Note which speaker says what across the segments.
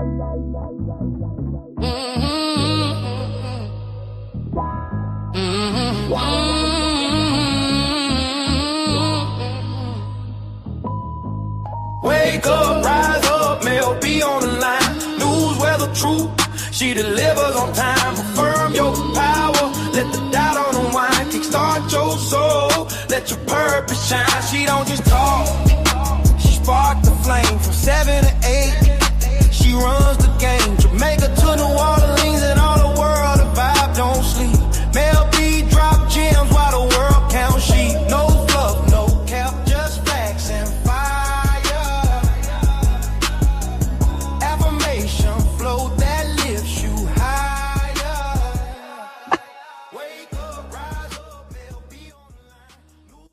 Speaker 1: Wake up, rise up, Mell be on the line. News, weather, truth, she delivers on time. Affirm your power, let the doubt unwind. Kickstart your soul, let your purpose shine. She don't just talk, she sparked the flame from 7 to 8. She runs the game, Jamaica to New Orleans and all the world. The vibe don't sleep. Mell B drop gems while the world counts sheep. No fluff, no cap, just facts and fire. Affirmation flow that lifts you higher. Wake up, rise up, Mell B on the line.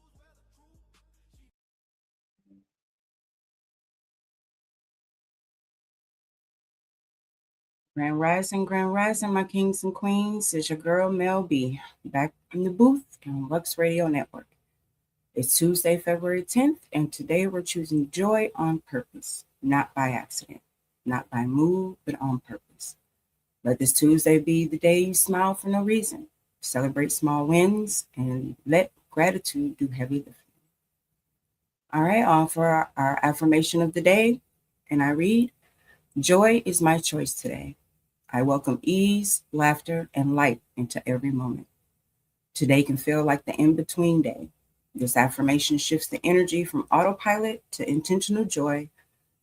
Speaker 2: Grand Rising, my kings and queens. It's your girl, Mell B, back in the booth on Lux Radio Network. It's Tuesday, February 10th, and today we're choosing joy on purpose, not by accident, not by mood, but on purpose. Let this Tuesday be the day you smile for no reason, celebrate small wins, and let gratitude do heavy lifting. All right, on for our affirmation of the day, and I read, joy is my choice today. I welcome ease, laughter, and light into every moment. Today can feel like the in-between day. This affirmation shifts the energy from autopilot to intentional joy,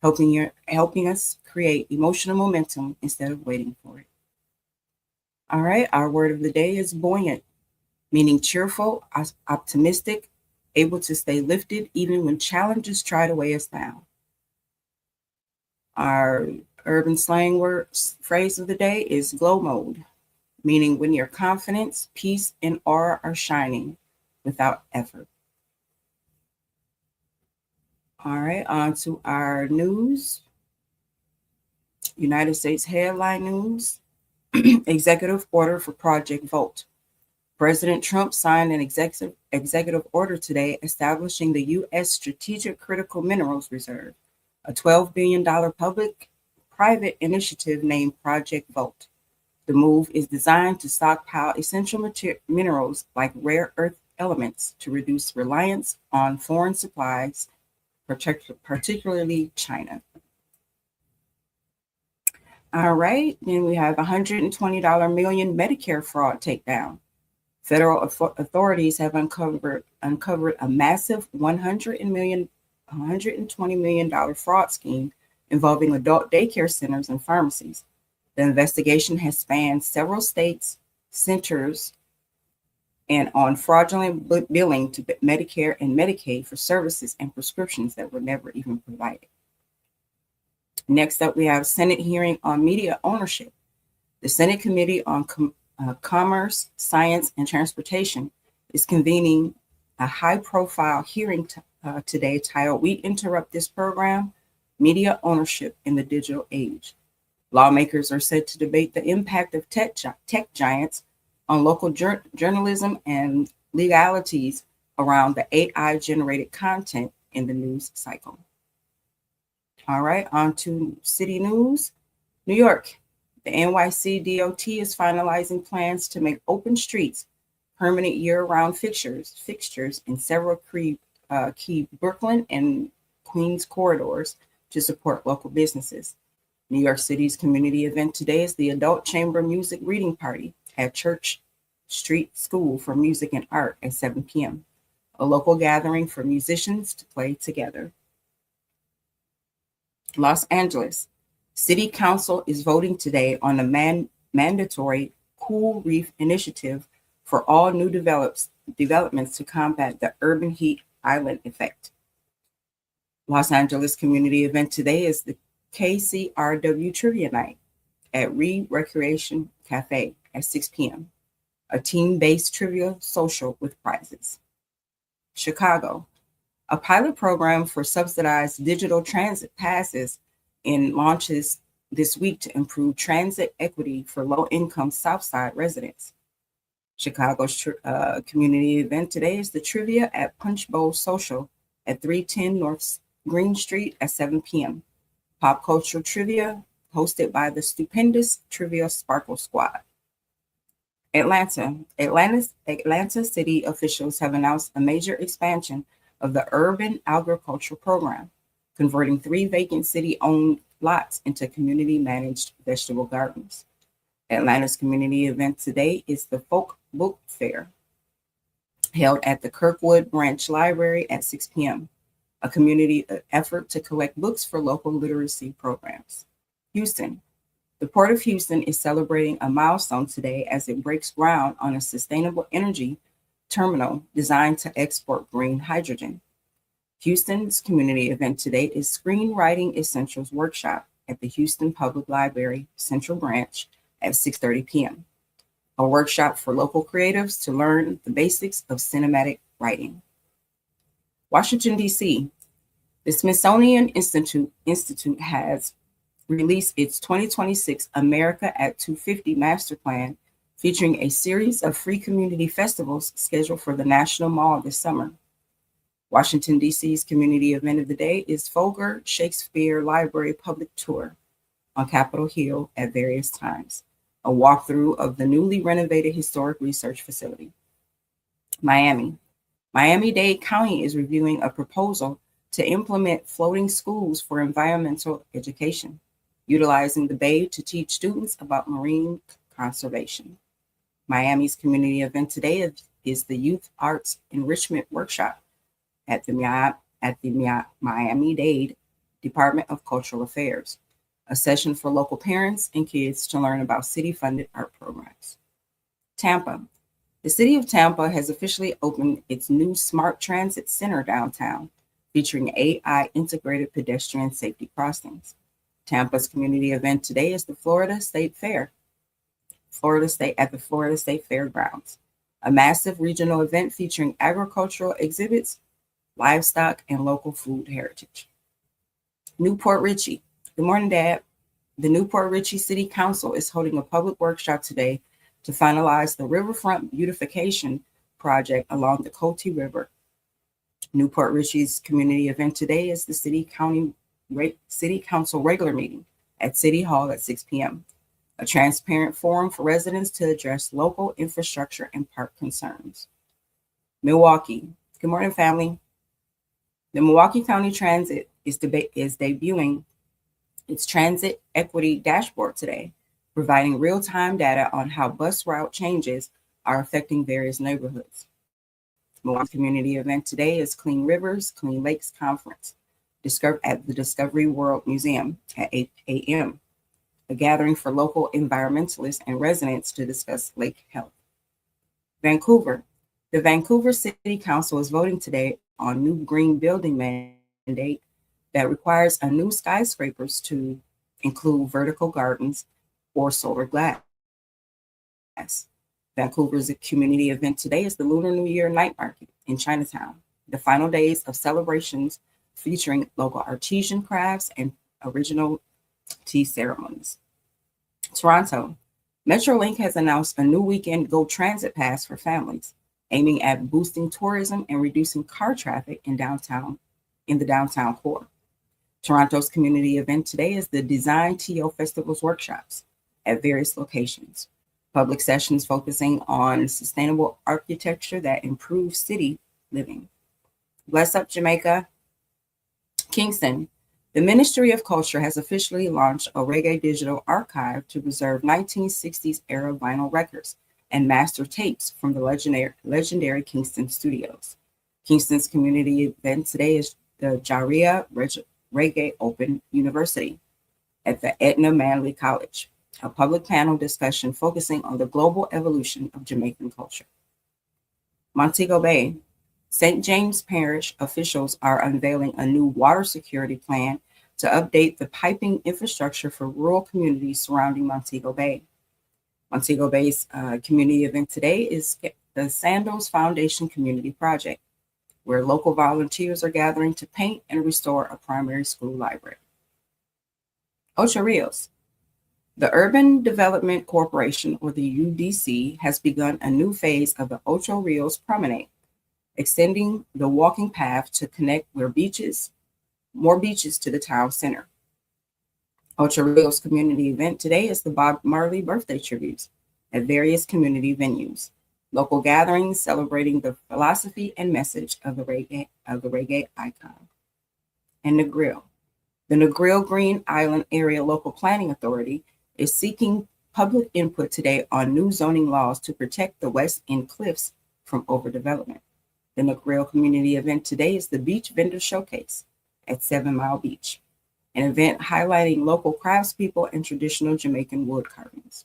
Speaker 2: helping us create emotional momentum instead of waiting for it. All right, our word of the day is buoyant, meaning cheerful, optimistic, able to stay lifted even when challenges try to weigh us down. Our urban slang phrase of the day is glow mode, meaning when your confidence, peace, and aura are shining without effort. All right, on to our news. United States headline news. Executive order for Project Volt. President Trump signed an executive order today establishing the U.S. Strategic Critical Minerals Reserve, a $12 billion public-private initiative named Project Volt. The move is designed to stockpile essential minerals like rare earth elements to reduce reliance on foreign supplies, particularly China. All right, then we have $120 million Medicare fraud takedown. Federal authorities have uncovered a massive $120 million fraud scheme involving adult daycare centers and pharmacies. The investigation has spanned several states, centers, and on fraudulent billing to Medicare and Medicaid for services and prescriptions that were never even provided. Next up, we have Senate hearing on media ownership. The Senate Committee on Commerce, Science, and Transportation is convening a high-profile hearing today titled "We Interrupt This Program: Media Ownership in the Digital Age." Lawmakers are set to debate the impact of tech giants on local journalism and legalities around the AI-generated content in the news cycle. All right, on to city news. New York, the NYC DOT is finalizing plans to make open streets permanent year-round fixtures in several key Brooklyn and Queens corridors to support local businesses. New York City's community event today is the Adult Chamber Music Reading Party at Church Street School for Music and Art at 7 p.m., a local gathering for musicians to play together. Los Angeles, City Council is voting today on a mandatory cool reef initiative for all new developments to combat the urban heat island effect. Los Angeles community event today is the KCRW Trivia Night at Reed Recreation Cafe at 6 p.m., a team-based trivia social with prizes. Chicago, a pilot program for subsidized digital transit passes launches this week to improve transit equity for low-income Southside residents. Chicago's community event today is the Trivia at Punch Bowl Social at 310 North Green Street at 7 p.m. Pop culture trivia, hosted by the stupendous Trivia Sparkle Squad. Atlanta city officials have announced a major expansion of the urban agriculture program, converting 3 vacant city-owned lots into community-managed vegetable gardens. Atlanta's community event today is the Folk Book Fair, held at the Kirkwood Branch Library at 6 p.m., a community effort to collect books for local literacy programs. Houston. The Port of Houston is celebrating a milestone today as it breaks ground on a sustainable energy terminal designed to export green hydrogen. Houston's community event today is Screenwriting Essentials Workshop at the Houston Public Library Central Branch at 6:30 p.m., a workshop for local creatives to learn the basics of cinematic writing. Washington, D.C. The Smithsonian Institute has released its 2026 America at 250 Master Plan, featuring a series of free community festivals scheduled for the National Mall this summer. Washington, D.C.'s community event of the day is Folger Shakespeare Library Public Tour on Capitol Hill at various times, a walkthrough of the newly renovated historic research facility. Miami. Miami-Dade County is reviewing a proposal to implement floating schools for environmental education, utilizing the bay to teach students about marine conservation. Miami's community event today is the Youth Arts Enrichment Workshop at the Miami-Dade Department of Cultural Affairs, a session for local parents and kids to learn about city-funded art programs. Tampa. The city of Tampa has officially opened its new Smart Transit Center downtown, featuring AI integrated pedestrian safety crossings. Tampa's community event today is the Florida State at the Florida State Fairgrounds, a massive regional event featuring agricultural exhibits, livestock, and local food heritage. Newport Richey. Good morning, Dad. The Newport Richey City Council is holding a public workshop today to finalize the riverfront beautification project along the Coatee River. Newport Richey's community event today is the City Council regular meeting at City Hall at 6 p.m., a transparent forum for residents to address local infrastructure and park concerns. Milwaukee. Good morning, family. The Milwaukee County Transit is debuting its Transit Equity Dashboard today, providing real-time data on how bus route changes are affecting various neighborhoods. Milwaukee's community event today is Clean Rivers, Clean Lakes Conference, at the Discovery World Museum at 8 a.m., a gathering for local environmentalists and residents to discuss lake health. Vancouver. The Vancouver City Council is voting today on new green building mandate that requires a new skyscrapers to include vertical gardens or solar glass. Vancouver's community event today is the Lunar New Year Night Market in Chinatown, the final days of celebrations featuring local artisan crafts and original tea ceremonies. Toronto. Metrolink has announced a new weekend Go Transit Pass for families, aiming at boosting tourism and reducing car traffic in the downtown core. Toronto's community event today is the Design TO Festivals workshops at various locations, public sessions focusing on sustainable architecture that improves city living. Bless up, Jamaica. Kingston. The Ministry of Culture has officially launched a reggae digital archive to preserve 1960s era vinyl records and master tapes from the legendary Kingston studios. Kingston's community event today is the Jaria Reggae Open University at the Edna Manley College, a public panel discussion focusing on the global evolution of Jamaican culture. Montego Bay. St. James Parish officials are unveiling a new water security plan to update the piping infrastructure for rural communities surrounding Montego Bay. Montego Bay's community event today is the Sandals Foundation Community Project, where local volunteers are gathering to paint and restore a primary school library. Ocho Rios. The Urban Development Corporation, or the UDC, has begun a new phase of the Ocho Rios Promenade, extending the walking path to connect more beaches to the town center. Ocho Rios community event today is the Bob Marley birthday tributes at various community venues. Local gatherings celebrating the philosophy and message of the reggae icon. And Negril. The Negril Green Island Area Local Planning Authority is seeking public input today on new zoning laws to protect the West End Cliffs from overdevelopment. The Negril community event today is the Beach Vendor Showcase at 7 Mile Beach, an event highlighting local craftspeople and traditional Jamaican wood carvings.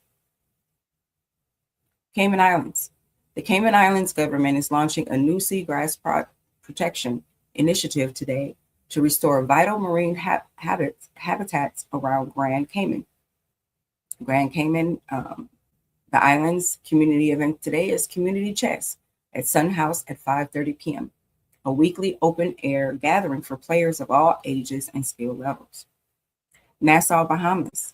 Speaker 2: Cayman Islands. The Cayman Islands government is launching a new seagrass protection initiative today to restore vital marine habitats around Grand Cayman. Grand Cayman, the island's community event today is Community Chess at Sun House at 5:30 p.m., a weekly open-air gathering for players of all ages and skill levels. Nassau, Bahamas.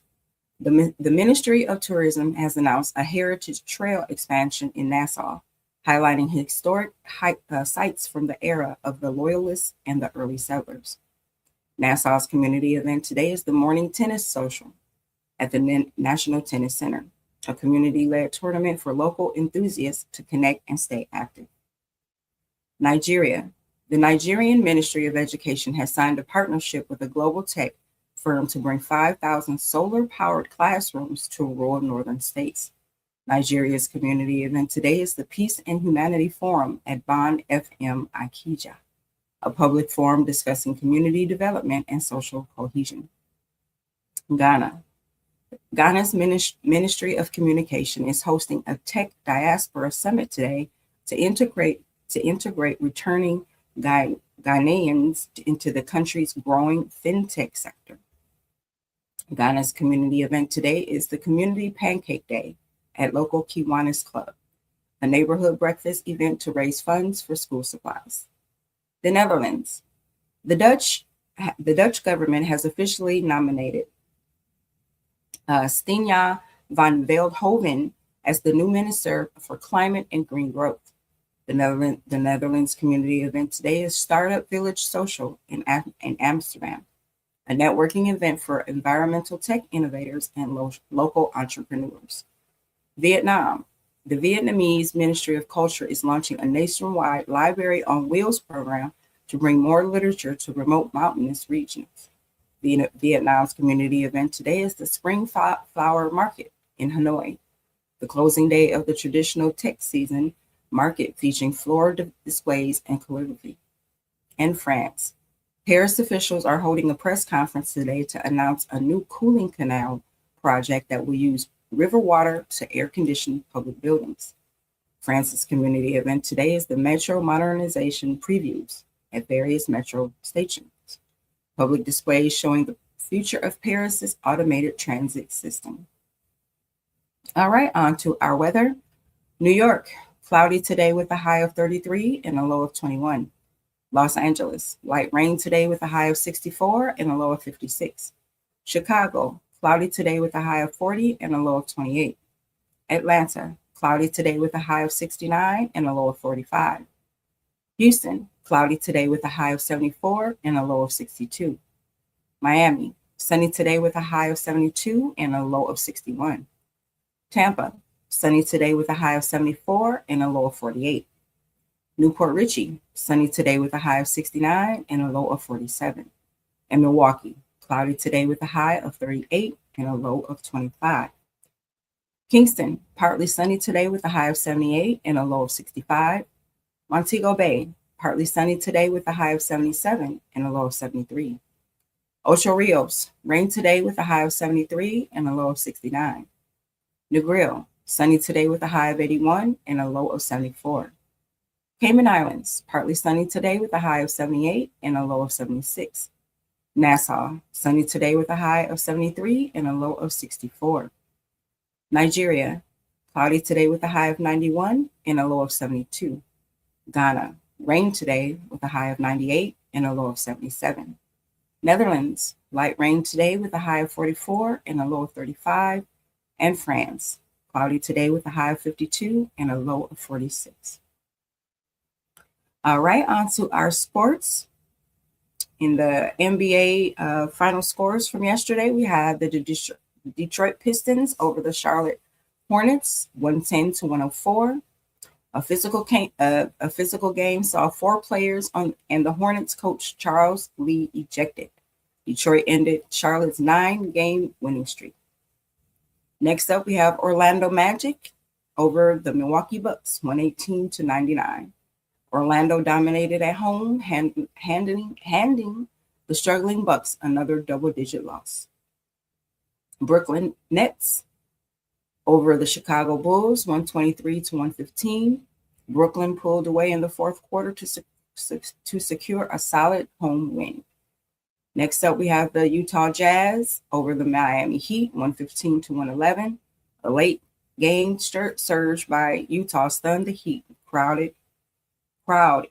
Speaker 2: The Ministry of Tourism has announced a heritage trail expansion in Nassau, highlighting historic sites from the era of the Loyalists and the early settlers. Nassau's community event today is the Morning Tennis Social at the National Tennis Center, a community-led tournament for local enthusiasts to connect and stay active. Nigeria. The Nigerian Ministry of Education has signed a partnership with a global tech firm to bring 5,000 solar-powered classrooms to rural northern states. Nigeria's community event today is the Peace and Humanity Forum at Bond FM Ikeja, a public forum discussing community development and social cohesion. Ghana. Ghana's Ministry of Communication is hosting a tech diaspora summit today to integrate returning Ghanaians into the country's growing fintech sector. Ghana's community event today is the Community Pancake Day at local Kiwanis Club, a neighborhood breakfast event to raise funds for school supplies. The Netherlands. The Dutch government has officially nominated Steenja van Veldhoven as the new Minister for Climate and Green Growth. The Netherlands community event today is Startup Village Social in Amsterdam, a networking event for environmental tech innovators and local entrepreneurs. Vietnam. The Vietnamese Ministry of Culture is launching a nationwide Library on Wheels program to bring more literature to remote mountainous regions. Vietnam's community event today is the Spring Flower Market in Hanoi, the closing day of the traditional tech season market featuring floral displays and calligraphy. And France. Paris officials are holding a press conference today to announce a new cooling canal project that will use river water to air condition public buildings. France's community event today is the Metro Modernization Previews at various metro stations, public displays showing the future of Paris's automated transit system. All right, on to our weather. New York, cloudy today with a high of 33 and a low of 21. Los Angeles, light rain today with a high of 64 and a low of 56. Chicago, cloudy today with a high of 40 and a low of 28. Atlanta, cloudy today with a high of 69 and a low of 45. Houston, cloudy today with a high of 74 and a low of 62. Miami, sunny today with a high of 72 and a low of 61. Tampa, sunny today with a high of 74 and a low of 48. Newport Richey, sunny today with a high of 69 and a low of 47. And Milwaukee, cloudy today with a high of 38 and a low of 25. Kingston, partly sunny today with a high of 78 and a low of 65. Montego Bay, partly sunny today with a high of 77 and a low of 73. Ocho Rios, rain today with a high of 73 and a low of 69. Negril, sunny today with a high of 81 and a low of 74. Cayman Islands, partly sunny today with a high of 78 and a low of 76. Nassau, sunny today with a high of 73 and a low of 64. Nigeria, cloudy today with a high of 91 and a low of 72. Ghana, rain today with a high of 98 and a low of 77. Netherlands, light rain today with a high of 44 and a low of 35. And France, cloudy today with a high of 52 and a low of 46. All right, on to our sports. In the NBA final scores from yesterday, we had the Detroit Pistons over the Charlotte Hornets, 110 to 104. A physical game saw 4 players and the Hornets coach Charles Lee ejected. Detroit ended Charlotte's 9-game winning streak. Next up, we have Orlando Magic over the Milwaukee Bucks, 118 to 99. Orlando dominated at home, handing the struggling Bucks another double-digit loss. Brooklyn Nets over the Chicago Bulls, 123 to 115. Brooklyn pulled away in the fourth quarter to secure a solid home win. Next up, we have the Utah Jazz over the Miami Heat, 115 to 111. A late game surge by Utah stunned the Heat crowd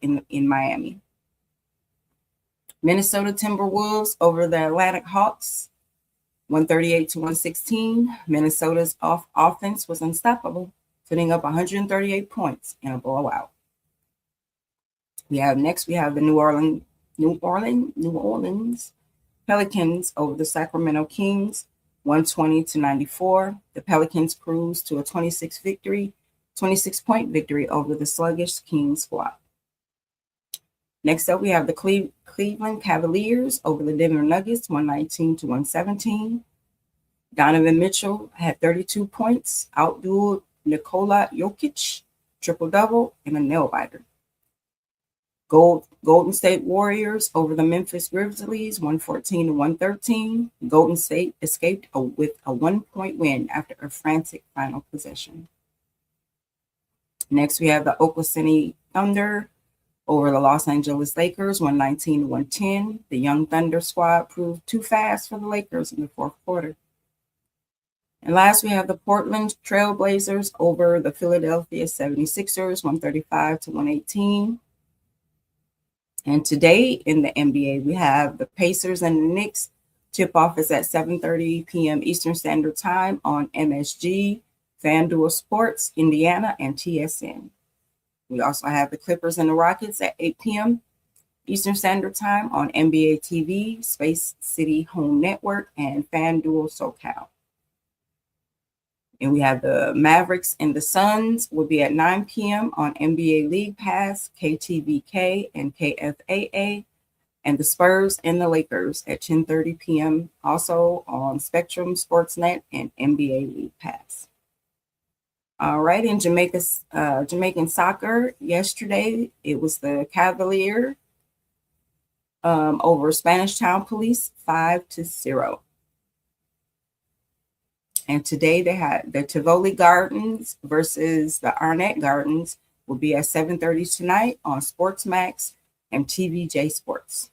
Speaker 2: in Miami. Minnesota Timberwolves over the Atlantic Hawks, 138 to 116. Minnesota's offense was unstoppable, putting up 138 points in a blowout. We have the New Orleans Pelicans over the Sacramento Kings, 120 to 94. The Pelicans cruised to a 26-point victory over the sluggish Kings squad. Next up, we have the Cleveland Cavaliers over the Denver Nuggets, 119 to 117. Donovan Mitchell had 32 points, outdueled Nikola Jokic, triple-double, and a nail-biter. Golden State Warriors over the Memphis Grizzlies, 114 to 113. Golden State escaped with a 1-point win after a frantic final possession. Next, we have the Oklahoma City Thunder over the Los Angeles Lakers, 119 to 110. The young Thunder squad proved too fast for the Lakers in the fourth quarter. And last, we have the Portland Trail Blazers over the Philadelphia 76ers, 135 to 118. And today in the NBA, we have the Pacers and the Knicks. Tip-off is at 7:30 p.m. Eastern Standard Time on MSG, FanDuel Sports, Indiana, and TSN. We also have the Clippers and the Rockets at 8 p.m. Eastern Standard Time on NBA TV, Space City Home Network, and FanDuel SoCal. And we have the Mavericks and the Suns will be at 9 p.m. on NBA League Pass, KTVK, and KFAA. And the Spurs and the Lakers at 10:30 p.m. also on Spectrum, Sportsnet, and NBA League Pass. All right, in Jamaican soccer, yesterday it was the Cavalier over Spanish Town Police, 5-0. And today they had the Tivoli Gardens versus the Arnett Gardens will be at 7:30 tonight on Sportsmax and TVJ Sports.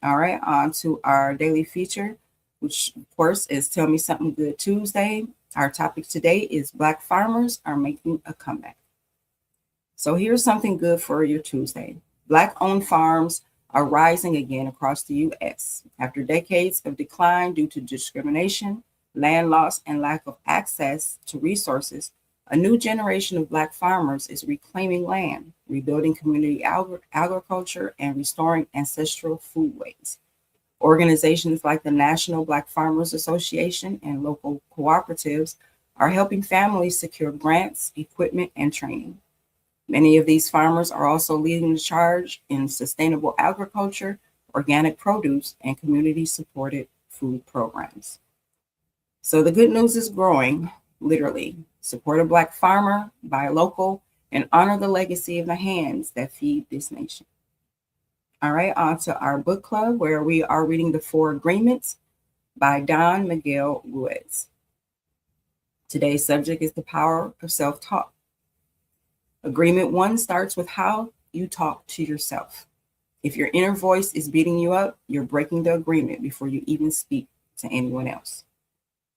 Speaker 2: All right, on to our daily feature, which of course is Tell Me Something Good Tuesday. Our topic today is Black farmers are making a comeback. So here's something good for your Tuesday. Black-owned farms are rising again across the U.S. After decades of decline due to discrimination, land loss, and lack of access to resources, a new generation of Black farmers is reclaiming land, rebuilding community agriculture, and restoring ancestral foodways. Organizations like the National Black Farmers Association and local cooperatives are helping families secure grants, equipment, and training. Many of these farmers are also leading the charge in sustainable agriculture, organic produce, and community-supported food programs. So the good news is growing, literally. Support a Black farmer, buy local, and honor the legacy of the hands that feed this nation. All right, on to our book club, where we are reading The Four Agreements by Don Miguel Ruiz. Today's subject is the power of self-talk. Agreement 1 starts with how you talk to yourself. If your inner voice is beating you up, you're breaking the agreement before you even speak to anyone else.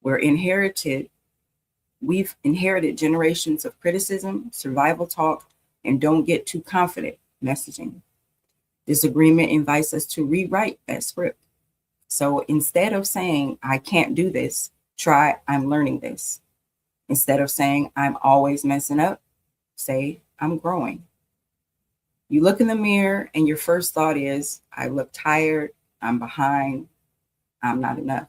Speaker 2: We've inherited generations of criticism, survival talk, and don't get too confident messaging. This agreement invites us to rewrite that script. So instead of saying, I can't do this, try, I'm learning this. Instead of saying, I'm always messing up, say, I'm growing. You look in the mirror and your first thought is, I look tired, I'm behind, I'm not enough.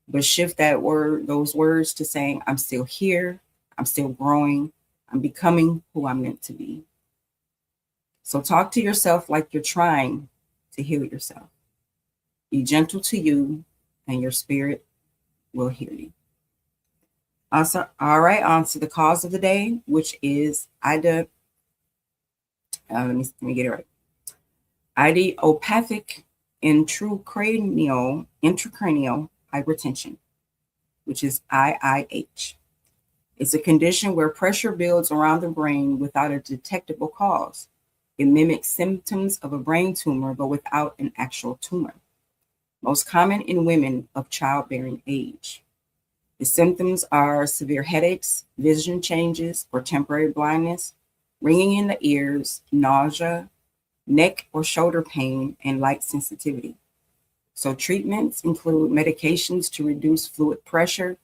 Speaker 2: But shift those words to saying, I'm still here, I'm still growing, I'm becoming who I'm meant to be. So talk to yourself like you're trying to heal yourself. Be gentle to you, and your spirit will hear you. Also, all right, on to the cause of the day, which is let me get it right. Idiopathic intracranial hypertension, which is IIH. It's a condition where pressure builds around the brain without a detectable cause. It mimics symptoms of a brain tumor, but without an actual tumor. Most common in women of childbearing age. The symptoms are severe headaches, vision changes or temporary blindness, ringing in the ears, nausea, neck or shoulder pain, and light sensitivity. So treatments include medications to reduce fluid pressure,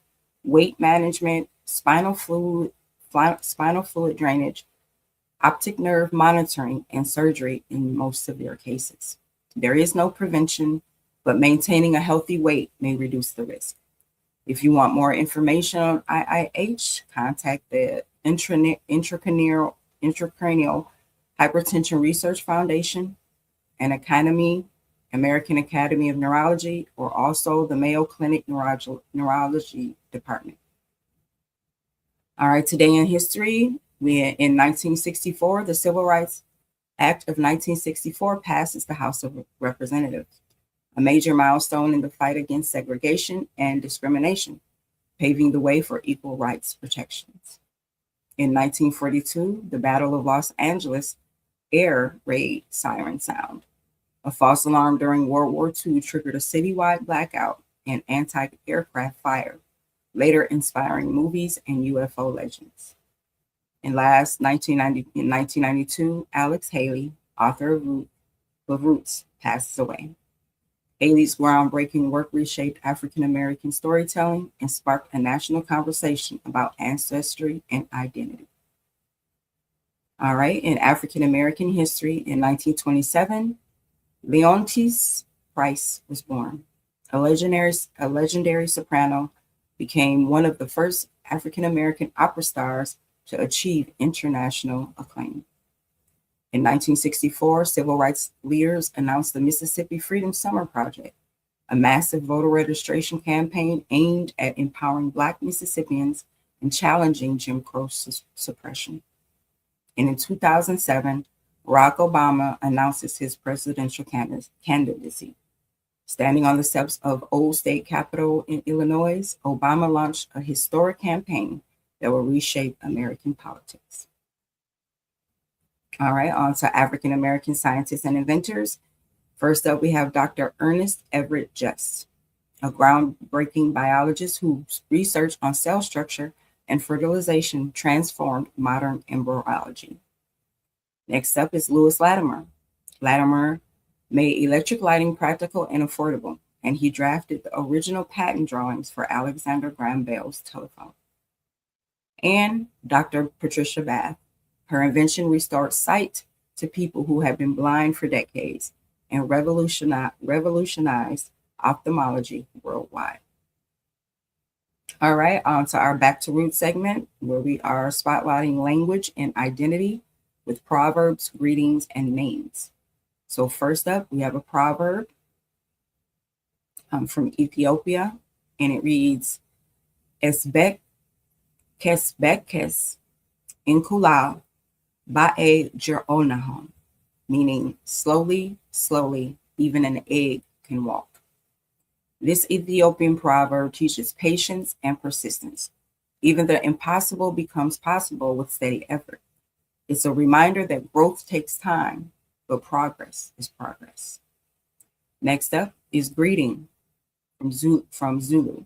Speaker 2: weight management, spinal fluid drainage, optic nerve monitoring, and surgery in most severe cases. There is no prevention, but maintaining a healthy weight may reduce the risk. If you want more information on IIH, contact the Intracranial Hypertension Research Foundation, an American Academy of Neurology, or also the Mayo Clinic Neurology Department. All right, today in history, in 1964, the Civil Rights Act of 1964 passes the House of Representatives, a major milestone in the fight against segregation and discrimination, paving the way for equal rights protections. In 1942, the Battle of Los Angeles air raid siren sound. A false alarm during World War II triggered a citywide blackout and anti-aircraft fire, later inspiring movies and UFO legends. In 1992, Alex Haley, author of Roots, passes away. Haley's groundbreaking work reshaped African American storytelling and sparked a national conversation about ancestry and identity. All right, in African American history, in 1927, Leontyne Price was born. A legendary soprano, became one of the first African American opera stars to achieve international acclaim. In 1964, civil rights leaders announced the Mississippi Freedom Summer Project, a massive voter registration campaign aimed at empowering Black Mississippians and challenging Jim Crow suppression. And in 2007, Barack Obama announces his presidential candidacy. Standing on the steps of Old State Capitol in Illinois, Obama launched a historic campaign that will reshape American politics. All right, on to African American scientists and inventors. First up, we have Dr. Ernest Everett Just, a groundbreaking biologist whose research on cell structure and fertilization transformed modern embryology. Next up is Lewis Latimer. Latimer made electric lighting practical and affordable, and he drafted the original patent drawings for Alexander Graham Bell's telephone. And Dr. Patricia Bath. Her invention restored sight to people who had been blind for decades and revolutionized ophthalmology worldwide. All right, on to our Back to Roots segment, where we are spotlighting language and identity with proverbs, greetings, and names. So first up, we have a proverb from Ethiopia, and it reads, Esbek kesbekes inkula ba'e jeronahon, meaning slowly, even an egg can walk. This Ethiopian proverb teaches patience and persistence. Even the impossible becomes possible with steady effort. It's a reminder that growth takes time, but progress is progress. Next up is greeting from Zulu,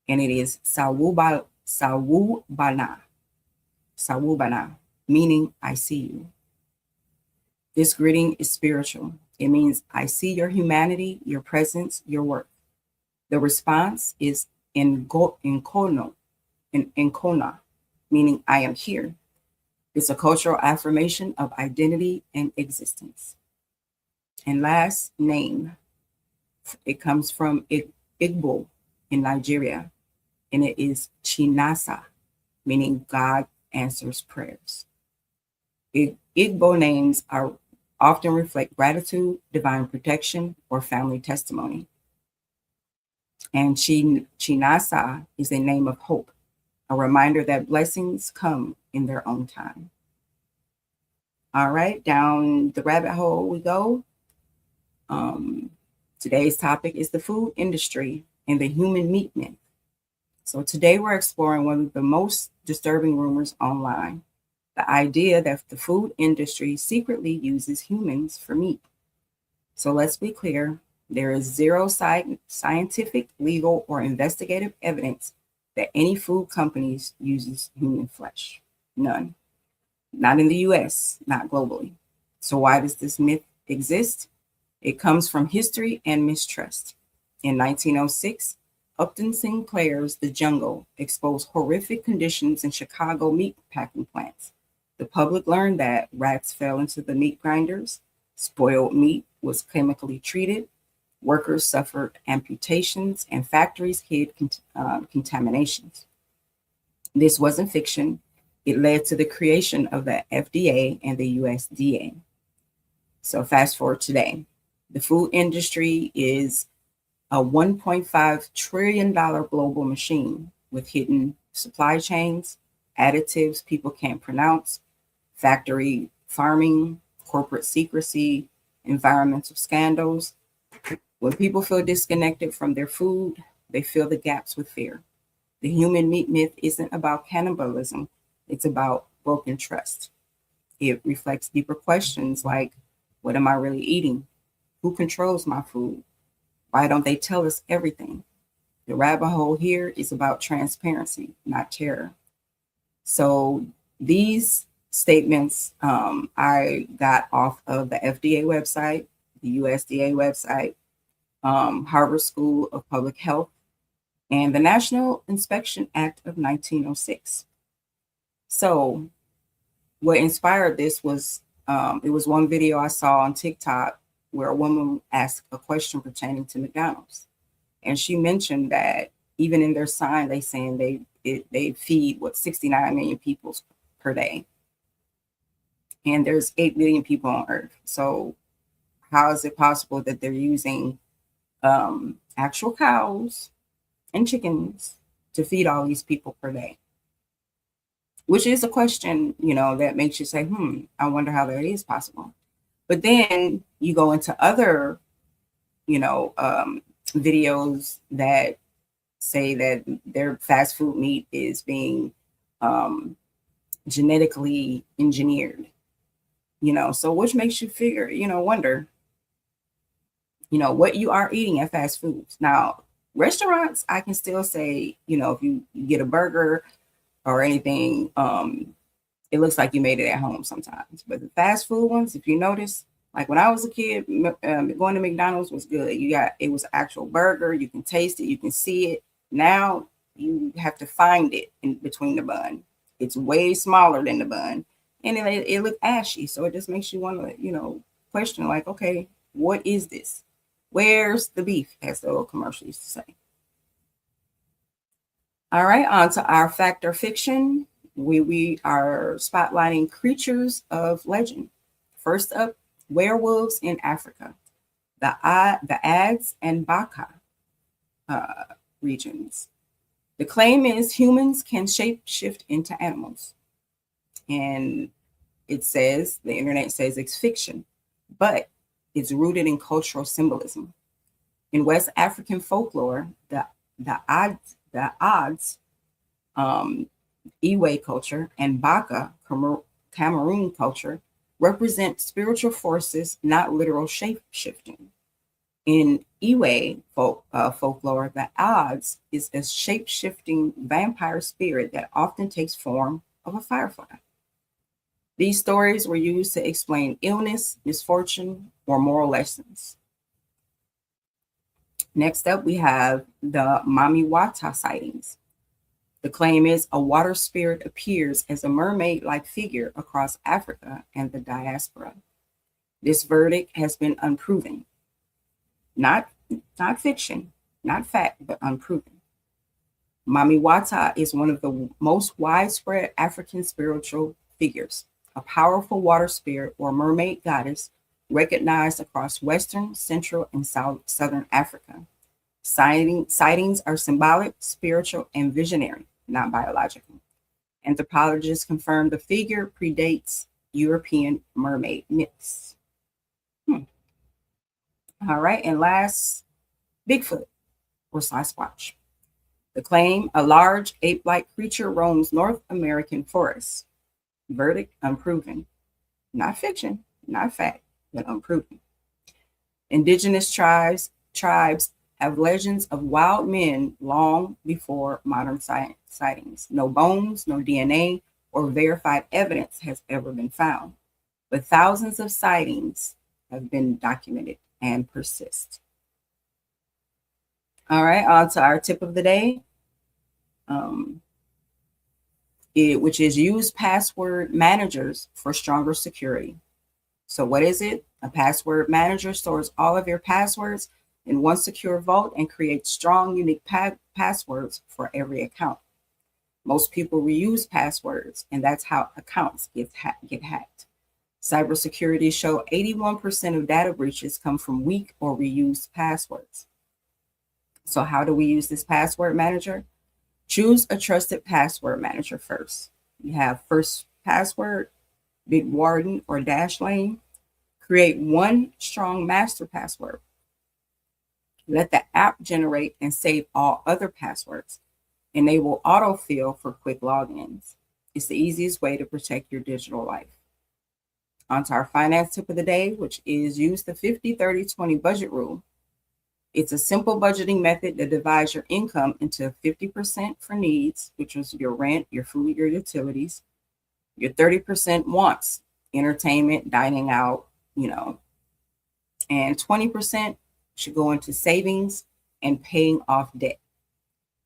Speaker 2: and it is sawubana, meaning I see you. This greeting is spiritual. It means I see your humanity, your presence, your work. The response is Nkona, meaning I am here. It's a cultural affirmation of identity and existence. And last, name. It comes from Igbo in Nigeria, and it is Chinasa, meaning God answers prayers. Igbo names are often reflect gratitude, divine protection, or family testimony. And Chinasa is a name of hope, a reminder that blessings come in their own time. All right, down the rabbit hole we go. Today's topic is the food industry and the human meat myth. So today we're exploring one of the most disturbing rumors online, the idea that the food industry secretly uses humans for meat. So let's be clear, there is zero scientific, legal, or investigative evidence that any food companies uses human flesh. None. Not in the US, not globally. So why does this myth exist? It comes from history and mistrust. In 1906, Upton Sinclair's The Jungle exposed horrific conditions in Chicago meat packing plants. The public learned that rats fell into the meat grinders, spoiled meat was chemically treated, workers suffered amputations, and factories hid contaminations. This wasn't fiction. It led to the creation of the FDA and the USDA. So fast forward today. The food industry is a $1.5 trillion global machine with hidden supply chains, additives people can't pronounce, factory farming, corporate secrecy, environmental scandals. When people feel disconnected from their food, they fill the gaps with fear. The human meat myth isn't about cannibalism, it's about broken trust. It reflects deeper questions like, what am I really eating? Who controls my food? Why don't they tell us everything? The rabbit hole here is about transparency, not terror. So these statements I got off of the FDA website, the USDA website, Harvard School of Public Health, and the National Inspection Act of 1906. So what inspired this was it was one video I saw on TikTok where a woman asked a question pertaining to McDonald's. And she mentioned that even in their sign, they saying they feed 69 million people per day. And there's 8 billion people on Earth. So how is it possible that they're using actual cows and chickens to feed all these people per day? Which is a question, that makes you say, I wonder how that is possible. But then you go into other, videos that say that their fast food meat is being genetically engineered, so which makes you figure, wonder, what you are eating at fast foods. Now, restaurants, I can still say, if you get a burger or anything, it looks like you made it at home sometimes. But the fast food ones, if you notice, like when I was a kid, going to McDonald's was good. It was actual burger. You can taste it. You can see it. Now you have to find it in between the bun. It's way smaller than the bun. And it looked ashy. So it just makes you want to, question like, okay, what is this? Where's the beef, as the old commercial used to say? All right, on to our fact or fiction. We are spotlighting creatures of legend. First up, werewolves in Africa, the Ads and Baka regions. The claim is humans can shapeshift into animals. And the internet says it's fiction, but it's rooted in cultural symbolism. In West African folklore, the odds, Iwe culture, and Baka, Cameroon culture, represent spiritual forces, not literal shape-shifting. In Iwe folklore, the odds is a shape-shifting vampire spirit that often takes form of a firefly. These stories were used to explain illness, misfortune, or moral lessons. Next up, we have the Mamiwata sightings. The claim is a water spirit appears as a mermaid-like figure across Africa and the diaspora. This verdict has been unproven. Not fiction, not fact, but unproven. Mami Wata is one of the most widespread African spiritual figures, a powerful water spirit or mermaid goddess recognized across Western, Central, and Southern Africa. Sightings are symbolic, spiritual, and visionary, not biological. Anthropologists confirm the figure predates European mermaid myths. All right, and last, Bigfoot or Sasquatch. The claim, a large ape-like creature roams North American forests. Verdict, unproven. Not fiction, not fact, but unproven. Indigenous tribes have legends of wild men long before modern sightings. No bones, no DNA, or verified evidence has ever been found, but thousands of sightings have been documented and persist. All right, on to our tip of the day, which is use password managers for stronger security. So what is it? A password manager stores all of your passwords in one secure vault and creates strong, unique passwords for every account. Most people reuse passwords, and that's how accounts get hacked. Cybersecurity show 81% of data breaches come from weak or reused passwords. So how do we use this password manager? Choose a trusted password manager first. You have First Password, Bitwarden, or Dashlane. Create one strong master password. Let the app generate and save all other passwords. Enable autofill for quick logins. It's the easiest way to protect your digital life. On to our finance tip of the day, which is use the 50-30-20 budget rule. It's a simple budgeting method that divides your income into 50% for needs, which is your rent, your food, your utilities, your 30% wants, entertainment, dining out, and 20% should go into savings and paying off debt.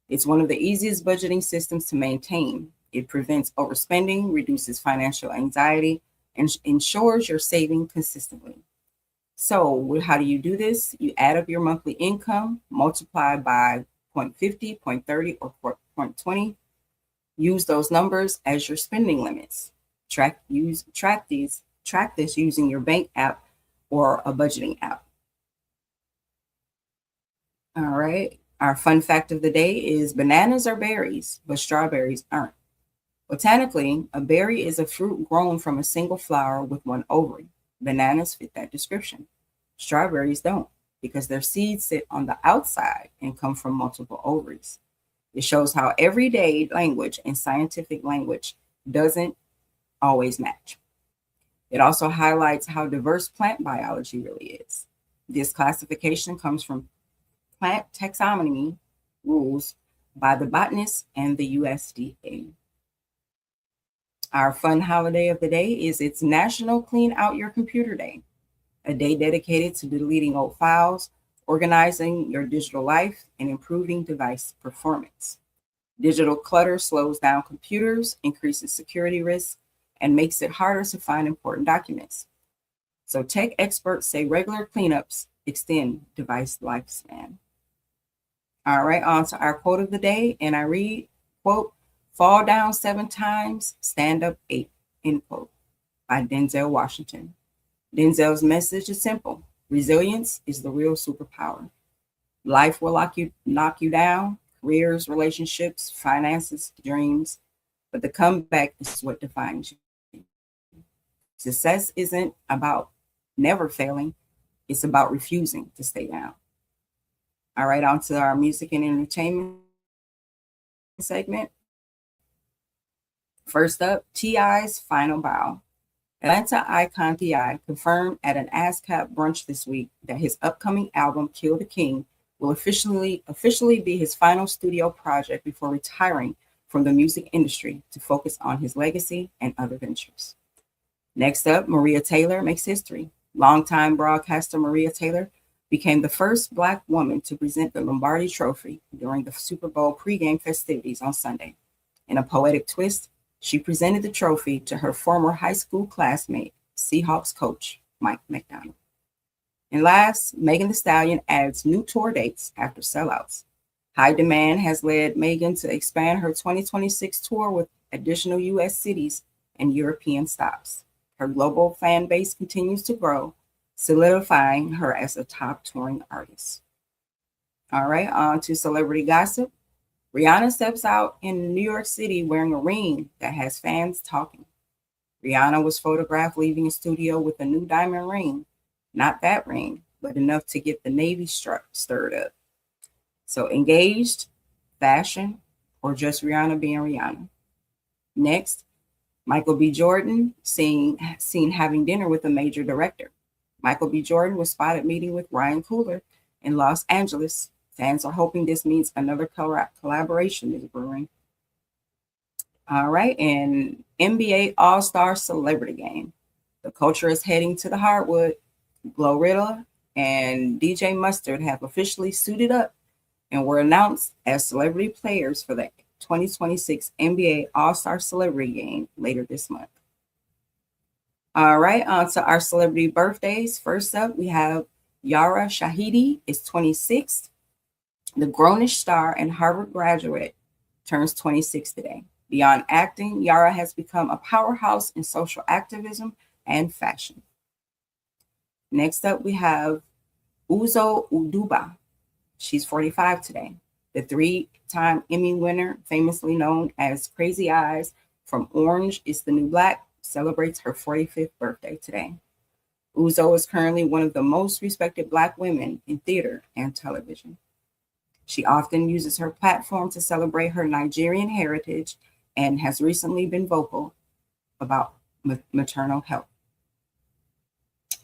Speaker 2: It's one of the easiest budgeting systems to maintain. It prevents overspending, reduces financial anxiety, and ensures you're saving consistently. So how do you do this? You add up your monthly income, multiply by 0.50, 0.30, or 0.20. Use those numbers as your spending limits. Track this using your bank app or a budgeting app. All right. Our fun fact of the day is bananas are berries, but strawberries aren't. Botanically, a berry is a fruit grown from a single flower with one ovary. Bananas fit that description. Strawberries don't, because their seeds sit on the outside and come from multiple ovaries. It shows how everyday language and scientific language doesn't always match. It also highlights how diverse plant biology really is. This classification comes from plant taxonomy rules by the botanists and the USDA. Our fun holiday of the day is it's National Clean Out Your Computer Day, a day dedicated to deleting old files, organizing your digital life, and improving device performance. Digital clutter slows down computers, increases security risks, and makes it harder to find important documents. So tech experts say regular cleanups extend device lifespan. All right, on to our quote of the day, and I read, quote, "Fall down 7 times, stand up 8," end quote, by Denzel Washington. Denzel's message is simple. Resilience is the real superpower. Life will knock you down, careers, relationships, finances, dreams, but the comeback is what defines you. Success isn't about never failing. It's about refusing to stay down. All right, on to our music and entertainment segment. First up, T.I.'s Final Bow. Atlanta icon T.I. confirmed at an ASCAP brunch this week that his upcoming album, Kill the King, will officially be his final studio project before retiring from the music industry to focus on his legacy and other ventures. Next up, Maria Taylor makes history. Longtime broadcaster Maria Taylor became the first Black woman to present the Lombardi Trophy during the Super Bowl pregame festivities on Sunday. In a poetic twist, she presented the trophy to her former high school classmate, Seahawks coach Mike McDonald. And last, Megan Thee Stallion adds new tour dates after sellouts. High demand has led Megan to expand her 2026 tour with additional U.S. cities and European stops. Her global fan base continues to grow, solidifying her as a top touring artist. All right, on to celebrity gossip. Rihanna steps out in New York City wearing a ring that has fans talking. Rihanna was photographed leaving a studio with a new diamond ring. Not that ring, but enough to get the Navy stirred up. So engaged, fashion, or just Rihanna being Rihanna. Next, Michael B. Jordan seen having dinner with a major director. Michael B. Jordan was spotted meeting with Ryan Coogler in Los Angeles. Fans are hoping this means another collaboration is brewing. All right, and NBA All-Star Celebrity Game. The culture is heading to the hardwood. Glorilla and DJ Mustard have officially suited up and were announced as celebrity players for the 2026 NBA All-Star Celebrity Game later this month. All right, on to our celebrity birthdays. First up, we have Yara Shahidi is 26. The Grownish star and Harvard graduate turns 26 today. Beyond acting, Yara has become a powerhouse in social activism and fashion. Next up, we have Uzo Uduba. She's 45 today. The three-time Emmy winner, famously known as Crazy Eyes from Orange is the New Black, celebrates her 45th birthday today. Uzo is currently one of the most respected Black women in theater and television. She often uses her platform to celebrate her Nigerian heritage and has recently been vocal about maternal health.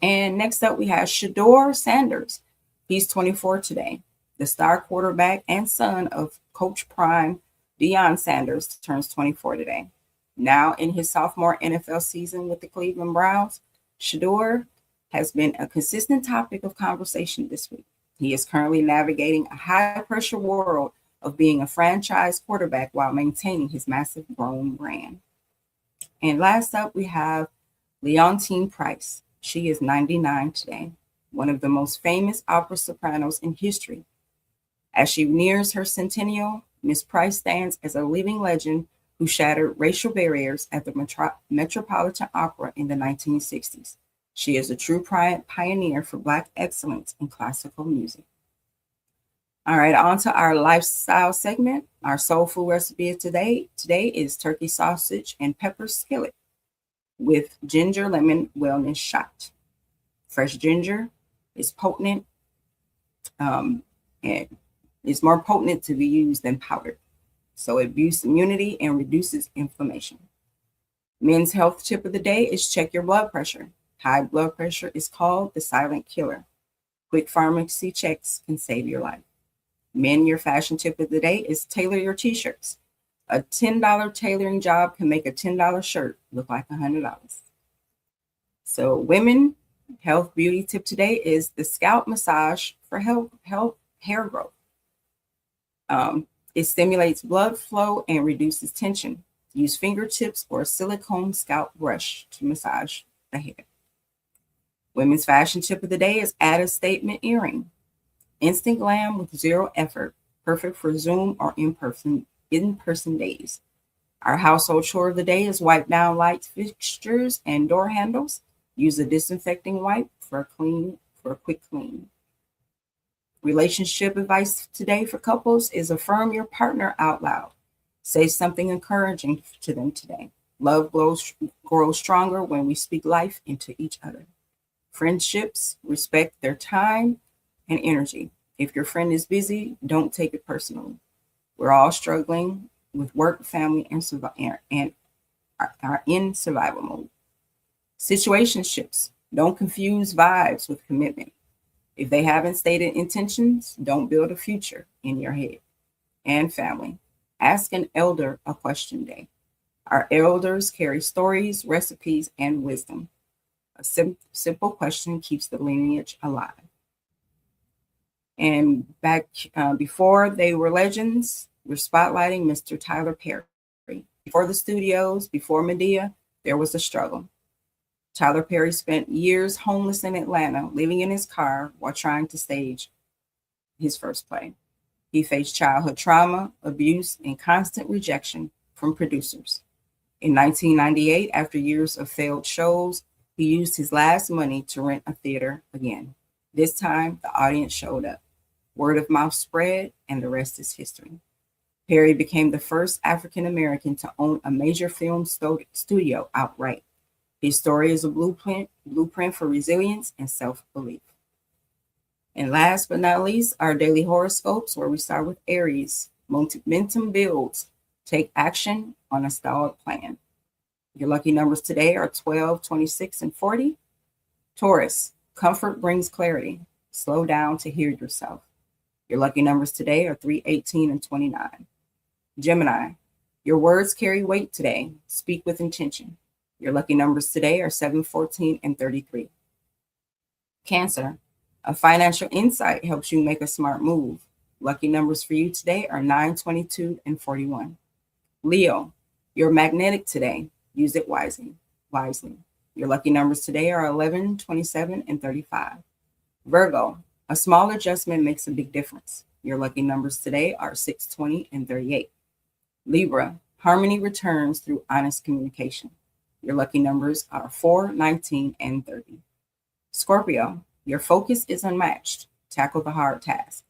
Speaker 2: And next up, we have Shedeur Sanders. He's 24 today. The star quarterback and son of Coach Prime Deion Sanders turns 24 today. Now in his sophomore NFL season with the Cleveland Browns, Shedeur has been a consistent topic of conversation this week. He is currently navigating a high-pressure world of being a franchise quarterback while maintaining his massive grown brand. And last up, we have Leontine Price. She is 99 today, one of the most famous opera sopranos in history. As she nears her centennial, Miss Price stands as a living legend who shattered racial barriers at the Metropolitan Opera in the 1960s. She is a true pioneer for Black excellence in classical music. All right, on to our lifestyle segment. Our soul food recipe of today is turkey sausage and pepper skillet with ginger lemon wellness shot. Fresh ginger is potent and is more potent to be used than powdered. So it boosts immunity and reduces inflammation. Men's health tip of the day is check your blood pressure. High blood pressure is called the silent killer. Quick pharmacy checks can save your life. Men, your fashion tip of the day is tailor your t-shirts. A $10 tailoring job can make a $10 shirt look like $100. So women, health beauty tip today is the scalp massage for health hair growth. It stimulates blood flow and reduces tension. Use fingertips or a silicone scalp brush to massage the hair. Women's fashion tip of the day is add a statement earring. Instant glam with zero effort, perfect for Zoom or in-person days. Our household chore of the day is wipe down lights, fixtures, and door handles. Use a disinfecting wipe for a quick clean. Relationship advice today for couples is affirm your partner out loud. Say something encouraging to them today. Love grows stronger when we speak life into each other. Friendships, respect their time and energy. If your friend is busy, don't take it personally. We're all struggling with work, family, and are in survival mode. Situationships, don't confuse vibes with commitment. If they haven't stated intentions, don't build a future in your head. And family, ask an elder a question day. Our elders carry stories, recipes, and wisdom. A simple question keeps the lineage alive. And back before they were legends, we're spotlighting Mr. Tyler Perry. Before the studios, before Medea, there was a struggle. Tyler Perry spent years homeless in Atlanta, living in his car while trying to stage his first play. He faced childhood trauma, abuse, and constant rejection from producers. In 1998, after years of failed shows, he used his last money to rent a theater again. This time, the audience showed up. Word of mouth spread, and the rest is history. Perry became the first African American to own a major film studio outright. His story is a blueprint for resilience and self-belief. And last but not least, our daily horoscopes, where we start with Aries. Momentum builds. Take action on a stalled plan. Your lucky numbers today are 12, 26, and 40. Taurus, comfort brings clarity. Slow down to hear yourself. Your lucky numbers today are 3, 18, and 29. Gemini, your words carry weight today. Speak with intention. Your lucky numbers today are 7, 14, and 33. Cancer, a financial insight helps you make a smart move. Lucky numbers for you today are 9, 22, and 41. Leo, you're magnetic today. Use it wisely. Your lucky numbers today are 11, 27, and 35. Virgo, a small adjustment makes a big difference. Your lucky numbers today are 6, 20, and 38. Libra, harmony returns through honest communication. Your lucky numbers are 4, 19, and 30. Scorpio, your focus is unmatched. Tackle the hard task.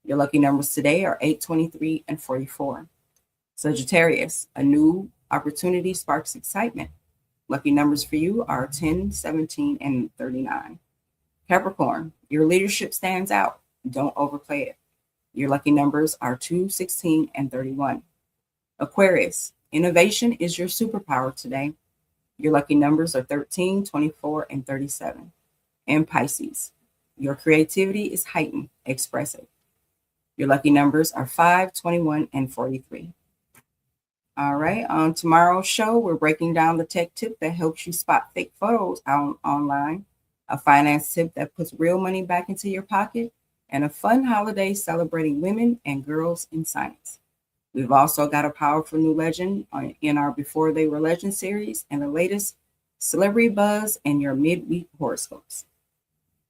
Speaker 2: Your lucky numbers today are 8, 23, and 44. Sagittarius, a new opportunity sparks excitement. Lucky numbers for you are 10, 17, and 39. Capricorn, your leadership stands out. Don't overplay it. Your lucky numbers are 2, 16, and 31. Aquarius, innovation is your superpower today. Your lucky numbers are 13, 24, and 37. And Pisces, your creativity is heightened. Express it. Your lucky numbers are 5, 21, and 43. All right, on tomorrow's show, we're breaking down the tech tip that helps you spot fake photos online, a finance tip that puts real money back into your pocket, and a fun holiday celebrating women and girls in science. We've also got a powerful new legend in our Before They Were Legend series and the latest celebrity buzz and your midweek horoscopes.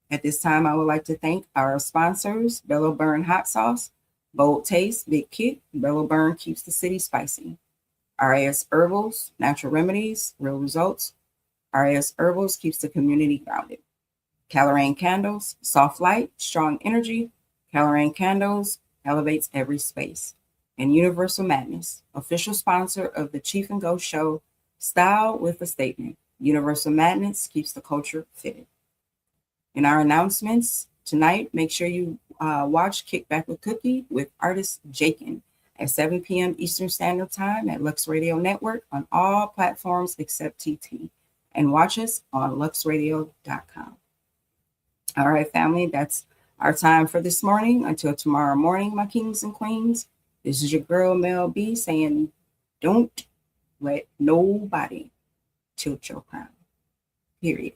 Speaker 2: At this time, I would like to thank our sponsors, Bello Burn Hot Sauce, Bold Taste, Big Kick. Bello Burn keeps the city spicy. RAS Herbals, Natural Remedies, Real Results. RAS Herbals keeps the community grounded. Colorane Candles, Soft Light, Strong Energy. Colorane Candles elevates every space. And Universal Madness, official sponsor of the Chief and Go show, Style with a Statement. Universal Madness keeps the culture fitted. In our announcements tonight, make sure you watch Kick Back with Cookie with artist Jakin at 7 p.m. Eastern Standard Time at Lux Radio Network on all platforms except TT. And watch us on luxradio.com. All right, family, that's our time for this morning. Until tomorrow morning, my kings and queens, this is your girl, Mell B, saying, don't let nobody tilt your crown. Period.